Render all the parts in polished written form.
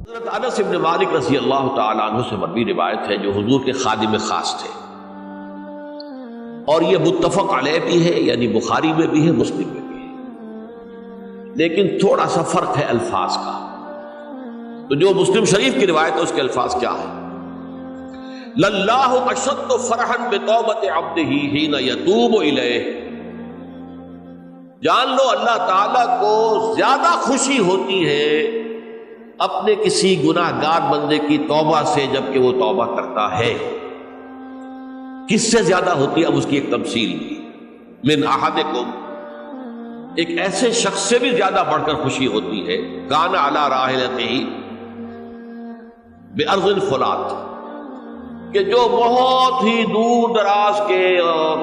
حضرت انس بن مالک رضی اللہ تعالیٰ عنہ سے مروی روایت ہے جو حضور کے خادم خاص تھے، اور یہ متفق علیہ بھی ہے، یعنی بخاری میں بھی ہے، مسلم میں بھی ہے، لیکن تھوڑا سا فرق ہے الفاظ کا۔ تو جو مسلم شریف کی روایت ہے اس کے الفاظ کیا ہے؟ للہ اشد فرحا بتوبۃ عبدہ حین یتوب الیہ، جان لو اللہ تعالیٰ کو زیادہ خوشی ہوتی ہے اپنے کسی گناہ گار بندے کی توبہ سے جبکہ وہ توبہ کرتا ہے۔ کس سے زیادہ ہوتی ہے؟ اب اس کی ایک تمثیل کی، من احدکم، ایک ایسے شخص سے بھی زیادہ بڑھ کر خوشی ہوتی ہے، کان علی راحلتہ بارض الفرات، کہ جو بہت ہی دور دراز کے اور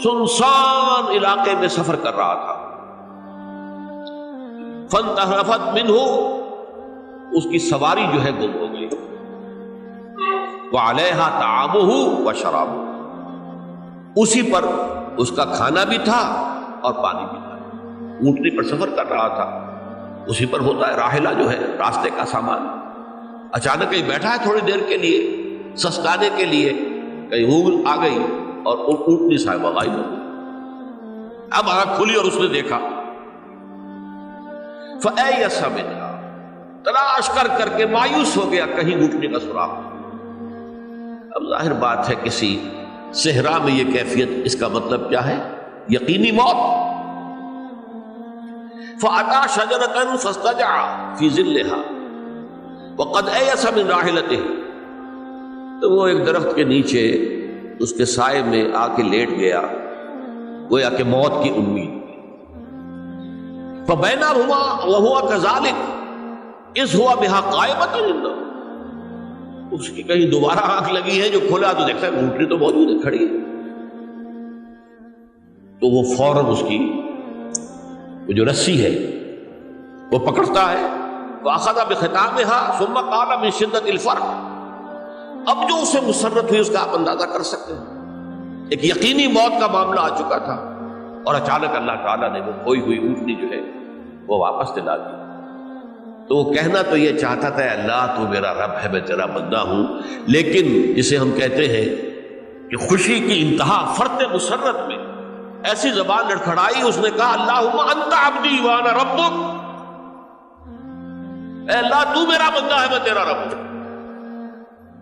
سنسان علاقے میں سفر کر رہا تھا، فانتحرفت منہ، اس کی سواری جو ہے گم ہو گئی، وعلیہا طعامہ وشرابہ، اسی پر اس کا کھانا بھی تھا اور پانی بھی تھا، اونٹنی پر سفر کر رہا تھا، اسی پر ہوتا ہے راحلہ جو ہے راستے کا سامان۔ اچانک کہیں بیٹھا ہے تھوڑی دیر کے لیے سسکانے کے لیے، کہیں اونگ آ گئی اور اونٹنی صاحبہ غائب ہو گئی۔ اب آنکھ کھلی اور اس نے دیکھا، فَأَيَّسَ مِنْهَا، تلاش کر کر کے مایوس ہو گیا، کہیں اونٹنی کا سراغ۔ اب ظاہر بات ہے کسی صحرا میں یہ کیفیت، اس کا مطلب کیا ہے؟ یقینی موت۔ فَأَتَى شَجَرَةً فَاسْتَجَعَ فِي ظِلِّهَا وَقَدْ أَيَسَ مِنْ رَاحِلَتِهِ، تو وہ ایک درخت کے نیچے اس کے سائے میں آ کے لیٹ گیا، گویا کہ موت کی امید۔ فَبَيْنَهُمَا وَهُوَ كَذَلِكَ إِذْ هُوَ بِهَا قَائِمَةٌ عِندَهُ، اس کی کہیں دوبارہ آنکھ لگی ہے، جو کھولا تو دیکھتا ہے اونٹنی تو موجود ہے، کھڑی ہے، تو وہ فوراً اس کی وہ جو رسی ہے وہ پکڑتا ہے، وَأَخَذَ بِخِتَامِهَا ثُمَّ قَالَ مِن شِدَّةِ الْفَرْحِ، اب جو اسے مسرت ہوئی اس کا آپ اندازہ کر سکتے ہیں، ایک یقینی موت کا معاملہ آ چکا تھا، اور اچانک اللہ تعالیٰ نے وہ کھوئی ہوئی اونٹنی جو ہے وہ واپس دلا دی۔ تو وہ کہنا تو یہ چاہتا تھا، اللہ تو میرا رب ہے، میں تیرا بندہ ہوں، لیکن جسے ہم کہتے ہیں کہ خوشی کی انتہا فرط مسرت میں ایسی زبان لڑکھڑائی، اس نے کہا اللہم انت عبدی وانا ربک، اے اللہ تو میرا بندہ ہے، میں تیرا رب ہوں۔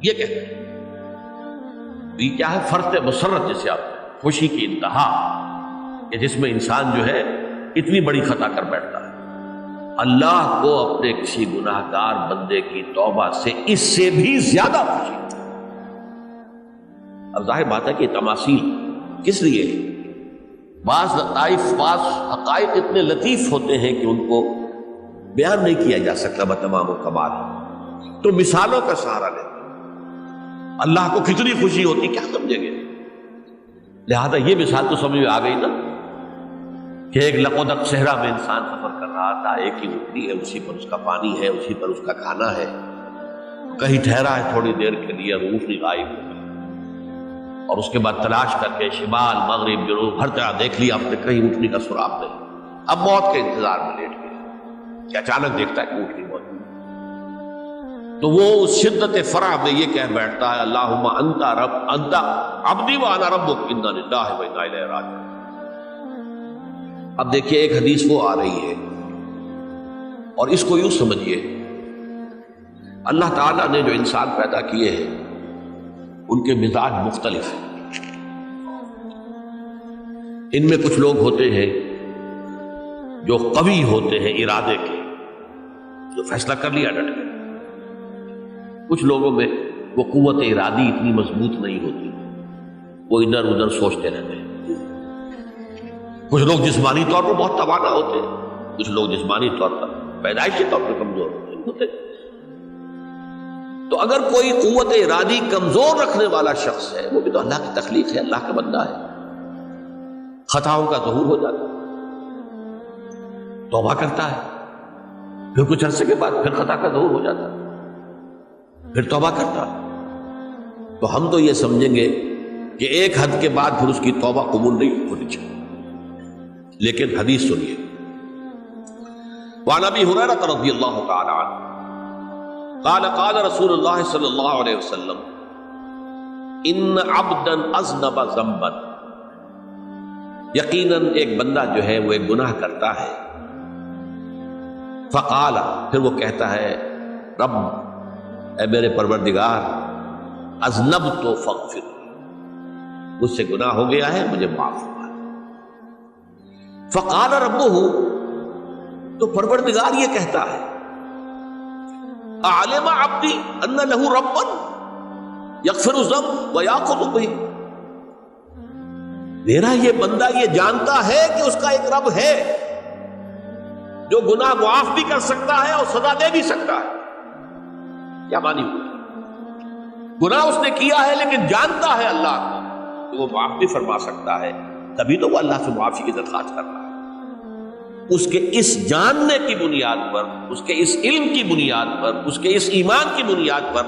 یہ کہتے ہیں یہ کیا ہے؟ فرط مسرت، جسے آپ خوشی کی انتہا، کہ جس میں انسان جو ہے اتنی بڑی خطا کر بیٹھتا ہے۔ اللہ کو اپنے کسی گناہ گار بندے کی توبہ سے اس سے بھی زیادہ خوشی۔ اب ظاہر بات ہے کہ تماثیل کس لیے؟ بعض لطائف، بعض حقائق اتنے لطیف ہوتے ہیں کہ ان کو بیان نہیں کیا جا سکتا بتمام و کمال، تو مثالوں کا سہارا لیں۔ اللہ کو کتنی خوشی ہوتی کیا سمجھیں گے؟ لہذا یہ مثال تو سمجھ میں آ گئی نا، کہ ایک لقودق صحرا میں انسان سفر کر رہا تھا، ایک ہی اونٹنی ہے، اسی پر اس کا پانی ہے، اسی پر اس کا کھانا ہے، کہیں ٹھہرا ہے تھوڑی دیر کے لیے، اونٹنی غائب ہو گئی، اور اس کے بعد تلاش کر کے شمال مغرب جنوب ہر طرح دیکھ لیا، اپنے کہیں اونٹنی کا سراغ نہیں۔ اب موت کے انتظار میں لیٹ گیا کہ اچانک دیکھتا ہے کہ اونٹنی موجود، تو وہ اس شدت فرح میں یہ کہہ بیٹھتا ہے اللہم انت رب، انت عبدی وانا ربک، انا للہ و انا الیہ راجعون۔ اب دیکھیے ایک حدیث وہ آ رہی ہے، اور اس کو یوں سمجھیے، اللہ تعالیٰ نے جو انسان پیدا کیے ہیں ان کے مزاج مختلف ہیں۔ ان میں کچھ لوگ ہوتے ہیں جو قوی ہوتے ہیں ارادے کے، جو فیصلہ کر لیا ڈٹ گئے۔ کچھ لوگوں میں وہ قوت ارادی اتنی مضبوط نہیں ہوتی، وہ ادھر ادھر سوچتے رہتے ہیں۔ کچھ لوگ جسمانی طور پر بہت توانا ہوتے ہیں، کچھ لوگ جسمانی طور پر پیدائشی طور پر کمزور ہوتے ہیں۔ تو اگر کوئی قوت ارادی کمزور رکھنے والا شخص ہے، وہ بھی تو اللہ کی تخلیق ہے، اللہ کا بندہ ہے، خطاؤں کا ظہور ہو جاتا ہے، توبہ کرتا ہے، پھر کچھ عرصے کے بعد پھر خطا کا ظہور ہو جاتا ہے، پھر توبہ کرتا ہے، تو ہم تو یہ سمجھیں گے کہ ایک حد کے بعد پھر اس کی توبہ قبول نہیں ہونی چاہیے۔ لیکن حدیث سنیے، وعن ابی ہریرہ رضی اللہ تعالی عنہ قال قال رسول اللہ صلی اللہ علیہ وسلم ان عبدا اذنب ذنبا، یقیناً ایک بندہ جو ہے وہ ایک گناہ کرتا ہے، فقال، پھر وہ کہتا ہے رب، اے میرے پروردگار، اذنبت فاغفر، مجھ سے گناہ ہو گیا ہے، مجھے معاف فرما۔ فقال ربہ، تو پروردگار یہ کہتا ہے اعلم عبدی ان لہ ربا یغفر الذنب ویأخذ بہ، میرا یہ بندہ یہ جانتا ہے کہ اس کا ایک رب ہے جو گناہ معاف بھی کر سکتا ہے اور سزا دے بھی سکتا ہے۔ کیا معنی ہوئی؟ گناہ اس نے کیا ہے لیکن جانتا ہے اللہ کو کہ وہ معاف بھی فرما سکتا ہے، تبھی تو وہ اللہ سے معافی کی درخواست کر رہا ہے۔ اس کے اس جاننے کی بنیاد پر، اس کے اس علم کی بنیاد پر، اس کے اس ایمان کی بنیاد پر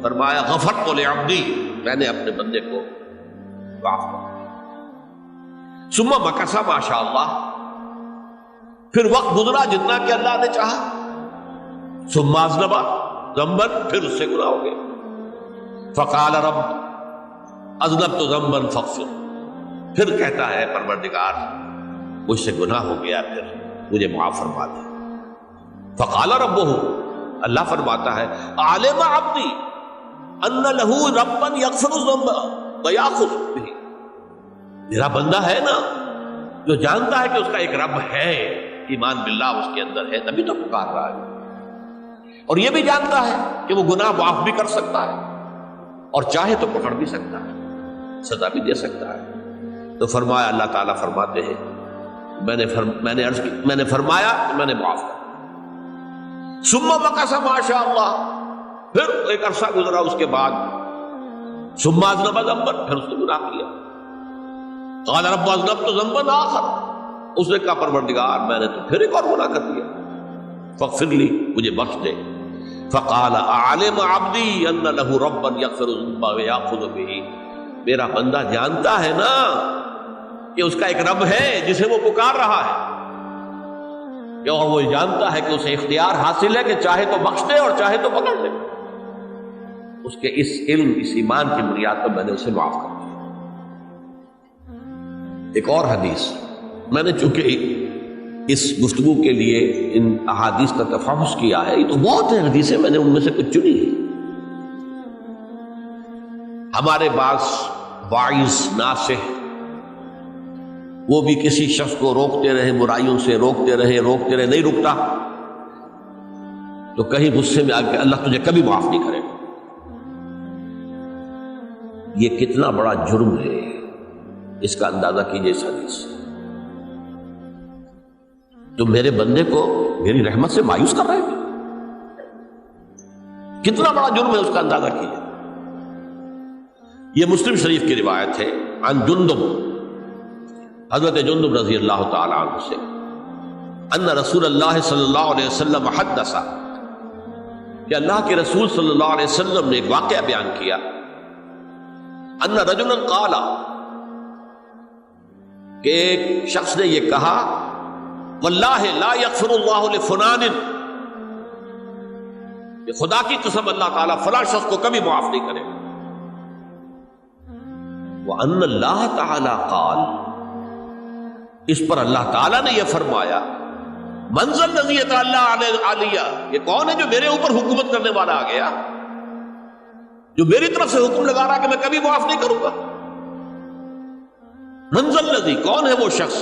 فرمایا غفرت لعبدی، میں نے اپنے بندے کو معاف کر دیا۔ ثم مکث ما شاء اللہ، پھر وقت گزرا جتنا کہ اللہ نے چاہا۔ ثم اذنب ذنبا، پھر اس سے گناہ ہو گیا۔ فقال رب اذنبت ذنبا فاغفر، پھر کہتا ہے پروردگار مجھ سے گناہ ہو گیا، پھر مجھے معاف فرما دے۔ فقال ربہ، اللہ فرماتا ہے عالم عبدی ان لہ ربا یغفر الذنب ویأخذ بہ، میرا بندہ ہے نا جو جانتا ہے کہ اس کا ایک رب ہے، ایمان باللہ اس کے اندر ہے، تبھی تو پکار رہا ہے، اور یہ بھی جانتا ہے کہ وہ گناہ معاف بھی کر سکتا ہے اور چاہے تو پکڑ بھی سکتا ہے، سزا بھی دے سکتا ہے۔ تو فرمایا، اللہ تعالیٰ فرماتے ہیں میں نے فرمایا کہ میں نے معاف کر۔ ثم مکث ما شاء اللہ، پھر ایک عرصہ گزرا اس کے بعد۔ ثم اذنب ذنبا، پھر اس نے گناہ کیا۔ قال رب اذنبت ذنبا آخر، اس نے کہا پروردگار میں نے تو پھر ایک اور گناہ کر دیا، فاغفر لی، مجھے بخش دے۔ فقال اعلم عبدی ان لہ ربا یغفر الذنب ویأخذ بہ، میرا بندہ جانتا ہے نا کہ اس کا ایک رب ہے جسے وہ پکار رہا ہے، اور وہ جانتا ہے کہ اسے اختیار حاصل ہے کہ چاہے تو بخش دے اور چاہے تو پکڑ لے۔ اس کے اس علم، اس ایمان کی بنیاد پر میں نے اسے معاف کر دیا۔ ایک اور حدیث، میں نے چونکہ اس گفتگو کے لیے ان احادیث کا تفحص کیا ہے، یہ تو بہت ہیں حدیثیں، میں نے ان میں سے کچھ چنی ہے۔ ہمارے بعض واعظ ناصح وہ بھی کسی شخص کو روکتے رہے، برائیوں سے روکتے رہے، نہیں رکتا، تو کہیں غصے میں آ کے اللہ تجھے کبھی معاف نہیں کرے گا۔ یہ کتنا بڑا جرم ہے، اس کا اندازہ کیجئے اس حدیث سے۔ تم میرے بندے کو میری رحمت سے مایوس کر رہے ہیں، کتنا بڑا جرم ہے، اس کا اندازہ کیجئے۔ یہ مسلم شریف کی روایت ہے، عن جندب، حضرت جندب رضی اللہ تعالی عنہ سے، ان رسول اللہ صلی اللہ علیہ وسلم حدث، کہ اللہ کے رسول صلی اللہ علیہ وسلم نے ایک واقعہ بیان کیا، ان رجلا قال، کہ ایک شخص نے یہ کہا، واللہ لا یغفر اللہ لفلان، کہ خدا کی قسم اللہ تعالیٰ فلاں شخص کو کبھی معاف نہیں کرے گا۔ وَأَنَّ اللَّهَ تَعَالَى قَالَ، اس پر اللہ تعالیٰ نے یہ فرمایا، مَنْ ذَا الَّذِي يَتَعَلَّى عَلَيَّ، یہ کون ہے جو میرے اوپر حکومت کرنے والا آ گیا، جو میری طرف سے حکم لگا رہا کہ میں کبھی معاف نہیں کروں گا۔ مَنْ ذَا الَّذِي، کون ہے وہ شخص،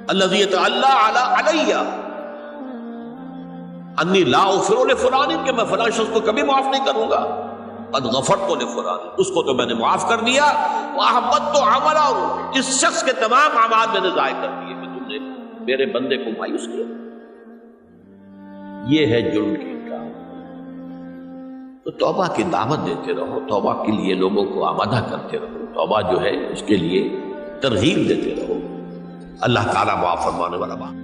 الَّذِي يَتَعَلَّى عَلَيَّ اَنِّي لَا أَغْفِرُ لِفُلَانٍ، کہ میں فلاں شخص کو کبھی معاف نہیں کروں گا، قد غفرت لفلان، اس کو تو میں نے معاف کر دیا، وَأَحْبَطْتُ عَمَلَهُ، اس شخص کے تمام اعمال میں نے ضائع کر دیے کہ تم نے میرے بندے کو مایوس کیا۔ یہ ہے جرم کی انکار۔ تو توبہ کی دعوت دیتے رہو، توبہ کے لیے لوگوں کو آمادہ کرتے رہو، توبہ جو ہے اس کے لیے ترغیب دیتے رہو۔ اللہ تعالیٰ معاف فرمانے والا بات۔